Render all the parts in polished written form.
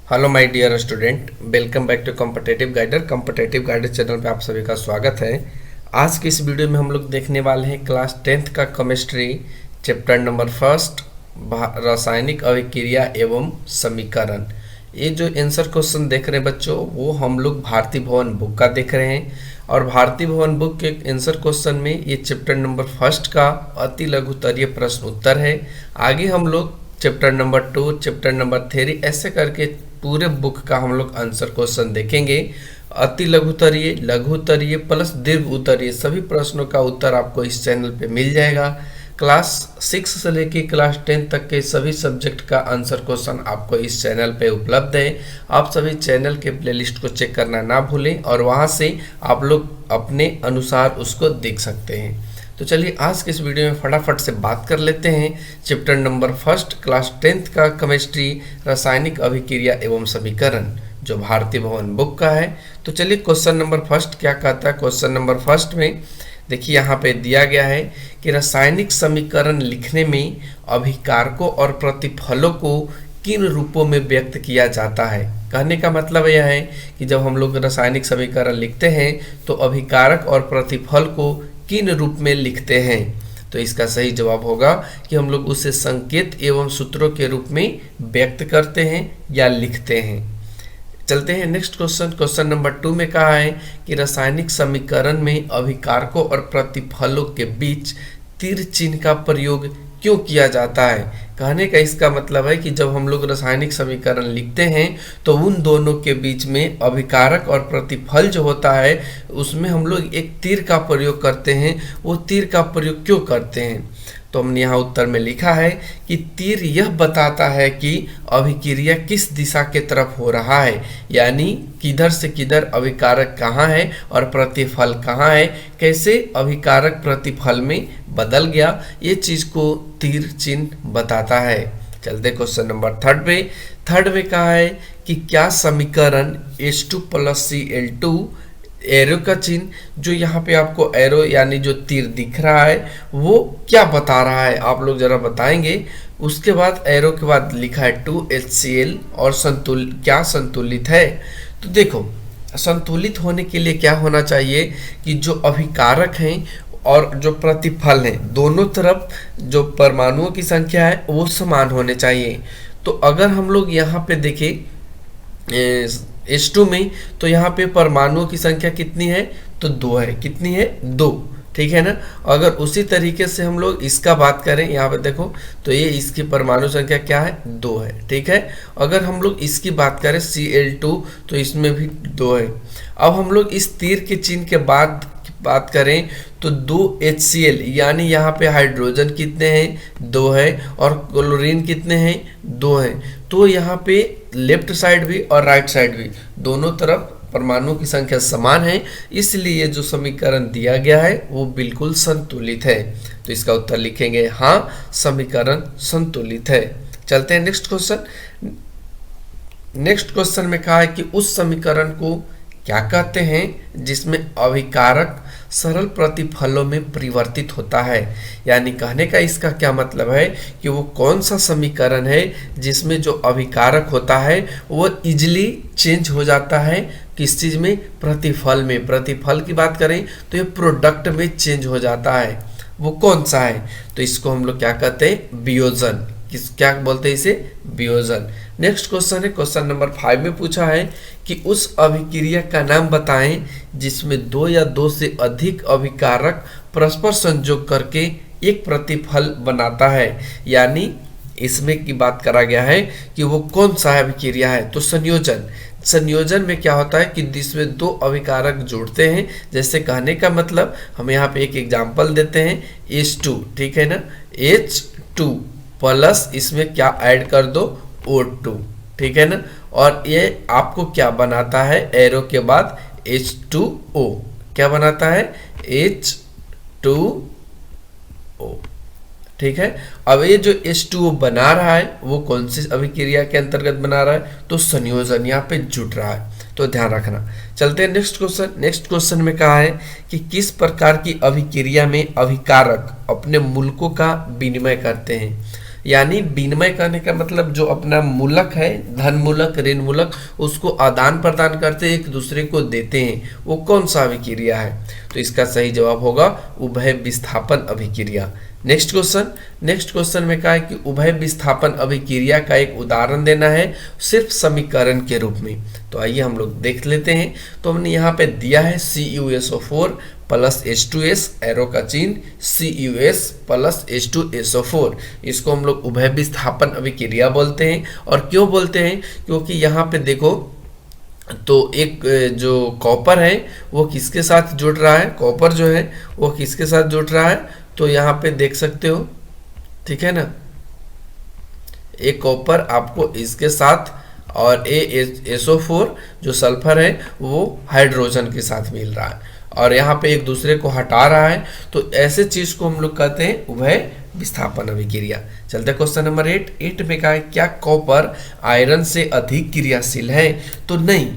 Hello my dear student, welcome back to competitive guider channel पे आप सभी का स्वागत है। आज की इस वीडियो में हम लोग देखने वाले हैं क्लास 10th का केमिस्ट्री चैप्टर नंबर फर्स्ट, रासायनिक अभिक्रिया एवं समीकरण। ये जो आंसर क्वेश्चन देख रहे हैं बच्चों, वो हम लोग भारती भवन बुक का देख रहे हैं। और भारती भवन बुक के आंसर क्वेश्चन में ये चैप्टर नंबर फर्स्ट का अति लघुतरीय प्रश्न उत्तर है। आगे हम लोग चैप्टर नंबर 2, चैप्टर नंबर 3 ऐसे करके पूरे बुक का हम लोग आंसर क्वेश्चन देखेंगे। अति लघुतरीय, लघुतरीय प्लस दीर्घ उत्तरीय सभी प्रश्नों का उत्तर आपको इस चैनल पे मिल जाएगा। क्लास 6 से लेके क्लास 10 तक के सभी सब्जेक्ट का आंसर क्वेश्चन आपको इस चैनल पे उपलब्ध है। आप सभी चैनल के प्लेलिस्ट को चेक करना ना भूलें और वहाँ से आप लोग अपने अनुसार उसको देख सकते हैं। तो चलिए आज के इस वीडियो में फटाफट से बात कर लेते हैं chapter number first class 10th का केमिस्ट्री रासायनिक अभिक्रिया एवं समीकरण, जो भारती भवन बुक का है। तो चलिए क्वेश्चन नंबर फर्स्ट क्या कहता है। क्वेश्चन नंबर फर्स्ट में देखिए यहाँ पे दिया गया है कि रासायनिक समीकरण लिखने में अभिकारकों और प्रतिफलों को किन रूपों में व्यक्त किया जाता है। कहने का मतलब यह है कि जब हम लोग रासायनिक समीकरण लिखते हैं तो अभिकारक और प्रतिफल को किन रूप में लिखते हैं। तो इसका सही जवाब होगा कि हम लोग उसे संकेत एवं सूत्रों के रूप में व्यक्त करते हैं या लिखते हैं। चलते हैं नेक्स्ट क्वेश्चन। क्वेश्चन नंबर 2 में कहा है कि रासायनिक समीकरण में अभिकारकों और प्रतिफलों के बीच तीर चिन्ह का प्रयोग क्यों किया जाता है। कहने का इसका मतलब है कि जब हम लोग रासायनिक समीकरण लिखते हैं तो उन दोनों के बीच में अभिकारक और प्रतिफल जो होता है उसमें हम लोग एक तीर का प्रयोग करते हैं। वो तीर का प्रयोग क्यों करते हैं, तो हमने यहाँ उत्तर में लिखा है कि तीर यह बताता है कि अभिक्रिया किस दिशा के तरफ हो रहा है, यानी किधर से किधर अभिकारक कहाँ है और प्रतिफल कहाँ है, कैसे अभिकारक प्रतिफल में बदल गया, ये चीज़ को तीर चिन्ह बताता है। चलते क्वेश्चन नंबर 3 पे। थर्ड में कहा है कि क्या समीकरण H2 + Cl2 एरो का चिन्ह, जो यहाँ पे आपको एरो यानी जो तीर दिख रहा है वो क्या बता रहा है, आप लोग जरा बताएंगे। उसके बाद एरो के बाद लिखा है 2HCl और क्या संतुलित है। तो देखो, संतुलित होने के लिए क्या होना चाहिए कि जो अभिकारक हैं और जो प्रतिफल हैं दोनों तरफ जो परमाणुओं की संख्या है वो समान होने चाहिए। तो अगर हम लोग यहाँ पे देखें H2 में, तो यहाँ पे परमाणुओं की संख्या कितनी है, तो 2 है। कितनी है, 2, ठीक है ना। अगर उसी तरीके से हम लोग इसका बात करें, यहाँ पे देखो तो ये इसकी परमाणु संख्या क्या है, 2 है, ठीक है। अगर हम लोग इसकी बात करें Cl2, तो इसमें भी 2 है। अब हम लोग इस तीर के चिन्ह के बाद बात करें तो 2HCl यानी यहाँ पे हाइड्रोजन कितने हैं, 2 है, और क्लोरीन कितने हैं, 2 हैं। तो यहाँ पे लेफ्ट साइड भी और राइट साइड भी दोनों तरफ परमाणु की संख्या समान है, इसलिए जो समीकरण दिया गया है वो बिल्कुल संतुलित है। तो इसका उत्तर लिखेंगे हाँ, समीकरण संतुलित है। चलते हैं नेक्स्ट क्वेश्चन। नेक्स्ट क्वेश्चन में कहा है कि उस समीकरण को क्या कहते हैं जिसमें अभिकारक सरल प्रतिफलों में परिवर्तित होता है। यानी कहने का इसका क्या मतलब है कि वो कौन सा समीकरण है जिसमें जो अभिकारक होता है वो इजीली चेंज हो जाता है, किस चीज़ में, प्रतिफल में। प्रतिफल की बात करें तो ये प्रोडक्ट में चेंज हो जाता है, वो कौन सा है, तो इसको हम लोग क्या कहते हैं, वियोजन। क्या बोलते हैं इसे, वियोजन। नेक्स्ट क्वेश्चन है, क्वेश्चन नंबर 5 में पूछा है कि उस अभिक्रिया का नाम बताएं जिसमें 2 या 2 से अधिक अभिकारक परस्पर संयोग करके एक प्रतिफल बनाता है। यानी इसमें की बात करा गया है कि वो कौन सा अभिक्रिया है, तो संयोजन। संयोजन में क्या होता है कि जिसमें 2 अभिकारक जुड़ते हैं। जैसे कहने का मतलब हम यहाँ पे एक एग्जाम्पल देते हैं, H2, ठीक है ना, H2 प्लस इसमें क्या ऐड कर दो, O2, ठीक है ना। और ये आपको क्या बनाता है, एरो के बाद H2O क्या बनाता है, H2O, ठीक है। अब ये जो H2O बना रहा है वो कौन सी अभिक्रिया के अंतर्गत बना रहा है, तो संयोजन, यहाँ पे जुट रहा है, तो ध्यान रखना। चलते हैं नेक्स्ट क्वेश्चन। नेक्स्ट क्वेश्चन में कहा है कि किस प्रकार की अभिक्रिया में अभिकारक अपने मूलकों का विनिमय करते हैं। यानी विनिमय करने का मतलब जो अपना मूलक है, धन मूलक, ऋण मूलक, उसको आदान प्रदान करते एक दूसरे को देते हैं, वो कौन सा अभिक्रिया है? तो इसका सही जवाब होगा उभय विस्थापन अभिक्रिया। नेक्स्ट क्वेश्चन में कहा है कि उभय विस्थापन अभिक्रिया का एक उदाहरण देना है सिर्फ समीकरण के रूप में। तो आइए हम लोग देख लेते हैं। तो हमने यहाँ पे दिया है CuSO4 प्लस H2S, एरो का चिन्ह CuS प्लस H2SO4। इसको हम लोग उभय विस्थापन अभिक्रिया बोलते हैं। और क्यों बोलते हैं? क्योंकि यहाँ पे देखो, तो एक जो कॉपर है वो किसके साथ जुड़ रहा है, कॉपर जो है वो किसके साथ जुड़ रहा है? तो यहाँ पे देख सकते हो, ठीक है ना, एक कॉपर आपको इसके साथ और SO4 जो सल्फर है वो हाइड्रोजन के साथ मिल रहा है और यहाँ पे एक दूसरे को हटा रहा है। तो ऐसे चीज को हम लोग कहते हैं उभय विस्थापन अभिक्रिया। चलते क्वेश्चन नंबर 8 में कहा है क्या कॉपर आयरन से अधिक क्रियाशील है? तो नहीं,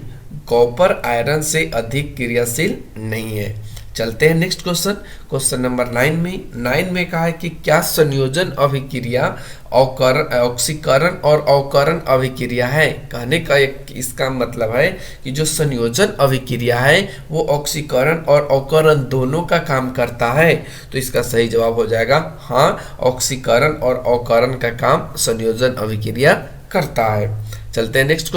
कॉपर आयरन से अधिक क्रियाशील नहीं है। चलते हैं नेक्स्ट क्वेश्चन नंबर 9 में कहा है कि क्या संयोजन अभिक्रिया ऑक्सीकरण और अवकरण अभिक्रिया है? कहने का एक इसका मतलब है कि जो संयोजन अभिक्रिया है वो ऑक्सीकरण और अवकरण दोनों का काम करता है। तो इसका सही जवाब हो जाएगा हाँ, ऑक्सीकरण और अवकरण का काम संयोजन अभिक्रिया करता है। चलते हैं नेक्स्ट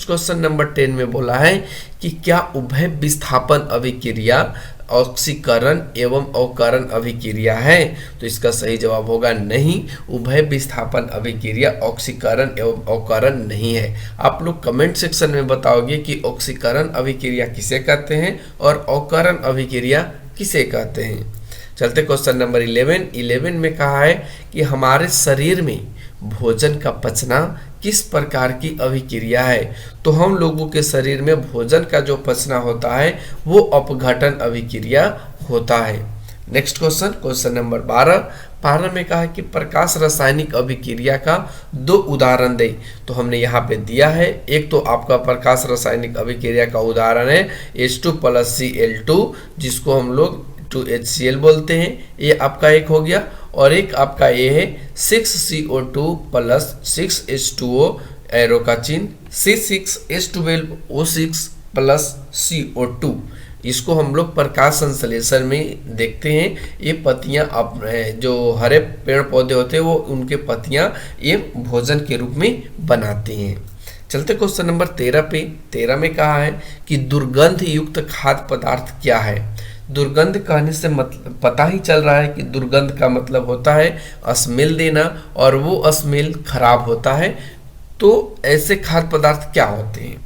क्वेश्चन नंबर 10 में बोला है कि क्या उभय विस्थापन अभिक्रिया ऑक्सीकरण एवं अवकरण अभिक्रिया है? तो इसका सही जवाब होगा नहीं, उभय विस्थापन अभिक्रिया ऑक्सीकरण एवं अवकरण नहीं है। आप लोग कमेंट सेक्शन में बताओगे कि ऑक्सीकरण अभिक्रिया किसे कहते हैं और अवकरण अभिक्रिया किसे कहते हैं। चलते क्वेश्चन नंबर 11 में कहा है कि हमारे शरीर में भोजन का पचना किस प्रकार की अभिक्रिया है? तो हम लोगों के शरीर में भोजन का जो पचना होता है वो अपघटन अभिक्रिया होता है। नेक्स्ट क्वेश्चन नंबर 12 में कहा है कि प्रकाश रासायनिक अभिक्रिया का 2 उदाहरण दे। तो हमने यहाँ पे दिया है, एक तो आपका प्रकाश रासायनिक अभिक्रिया का उदाहरण है H2 प्लस Cl2 जिसको हम लोग 2HCl बोलते हैं, ये आपका एक हो गया। और एक आपका ये है 6CO2 प्लस 6H2O, एरो का चिन्ह C6H12O6 प्लस CO2। इसको हम लोग प्रकाश संश्लेषण में देखते हैं। ये पत्तियां जो हरे पेड़ पौधे होते हैं वो उनके पत्तियां ये भोजन के रूप में बनाती हैं। चलते क्वेश्चन नंबर 13 में कहा है कि दुर्गंध युक्त खाद्य पदार्थ क्या है? दुर्गंध कहने से मतलब पता ही चल रहा है कि दुर्गंध का मतलब होता है स्मेल देना और वो स्मेल खराब होता है। तो ऐसे खाद्य पदार्थ क्या होते हैं?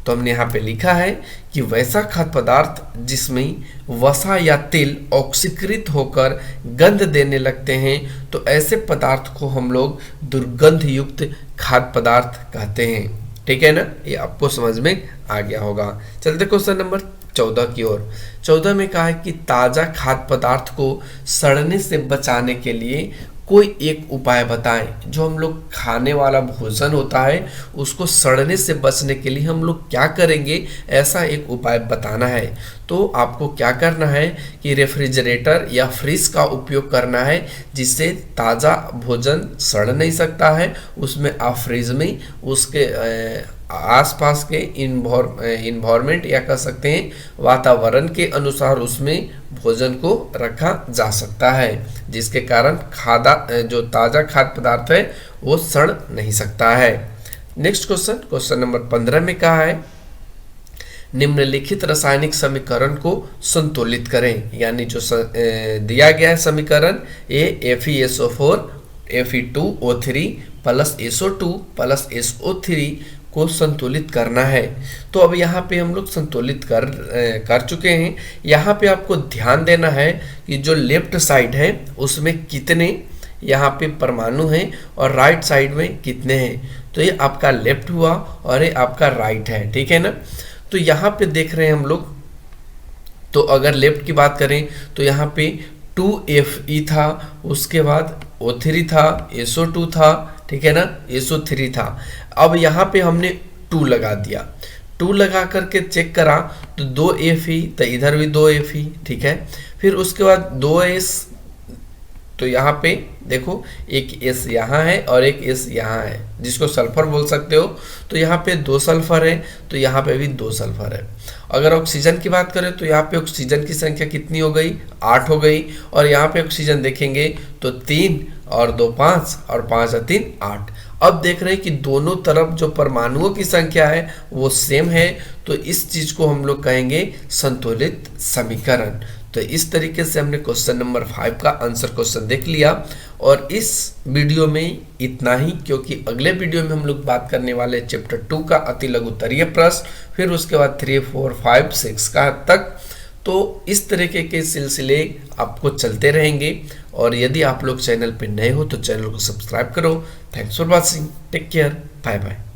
तो हमने यहाँ पे लिखा है कि वैसा खाद्य पदार्थ जिसमें वसा या तेल ऑक्सीकृत होकर गंध देने लगते हैं, तो ऐसे पदार्थ को हम लोग दुर्गंध युक्त खाद्य पदार्थ कहते हैं। ठीक है ना, ये आपको समझ में आ गया होगा। चलते क्वेश्चन नंबर 14 की ओर। 14 में कहा है कि ताजा खाद्य पदार्थ को सड़ने से बचाने के लिए कोई एक उपाय बताएं। जो हम लोग खाने वाला भोजन होता है उसको सड़ने से बचने के लिए हम लोग क्या करेंगे, ऐसा एक उपाय बताना है। तो आपको क्या करना है कि रेफ्रिजरेटर या फ्रिज का उपयोग करना है, जिससे ताज़ा भोजन सड़ नहीं सकता है। उसमें आप फ्रिज में उसके आसपास के इन्वायरमेंट या कह सकते हैं वातावरण के अनुसार उसमें भोजन को रखा जा सकता है, जिसके कारण जो ताज़ा खाद्य पदार्थ है वो सड़ नहीं सकता है। नेक्स्ट क्वेश्चन नंबर 15 में कहा है निम्नलिखित रासायनिक समीकरण को संतुलित करें। यानी जो दिया गया है समीकरण FeSO4 Fe2O3 plus SO2 plus SO3 को संतुलित करना है। तो अब यहाँ पे हम लोग संतुलित कर चुके हैं। यहाँ पे आपको ध्यान देना है कि जो लेफ्ट साइड है उसमें कितने यहाँ पे परमाणु हैं और राइट साइड में कितने हैं। तो ये आपका लेफ्ट हुआ और ये आपका राइट है, ठीक है ना। तो यहाँ पे देख रहे हैं हम लोग, तो अगर लेफ्ट की बात करें तो यहाँ पे 2Fe था, उसके बाद O3 था, SO2 था, ठीक है ना, SO3 था। अब यहाँ पे हमने 2 लगा दिया, 2 लगा करके चेक करा तो 2Fe, तो इधर भी 2Fe, ठीक है। फिर उसके बाद 2S तो यहाँ पे देखो एक एस यहाँ है और एक एस यहाँ है जिसको सल्फर बोल सकते हो। तो यहाँ पे 2 सल्फर है, तो यहाँ पे भी 2 सल्फर है। अगर ऑक्सीजन की बात करें तो यहाँ पे ऑक्सीजन की संख्या कितनी हो गई, 8 हो गई। और यहाँ पे ऑक्सीजन देखेंगे तो 3 और 2 5 और 5 और 3 8। अब देख रहे हैं कि दोनों तरफ जो परमाणुओं की संख्या है वो सेम है, तो इस चीज को हम लोग कहेंगे संतुलित समीकरण। तो इस तरीके से हमने क्वेश्चन नंबर 5 का आंसर क्वेश्चन देख लिया। और इस वीडियो में इतना ही, क्योंकि अगले वीडियो में हम लोग बात करने वाले चैप्टर 2 का अति लघुत्तरीय प्रश्न, फिर उसके बाद 3 4 5 6 का तक। तो इस तरीके के सिलसिले आपको चलते रहेंगे। और यदि आप लोग चैनल पे नए हो तो चैनल को सब्सक्राइब करो। Thanks for watching, take care, bye bye.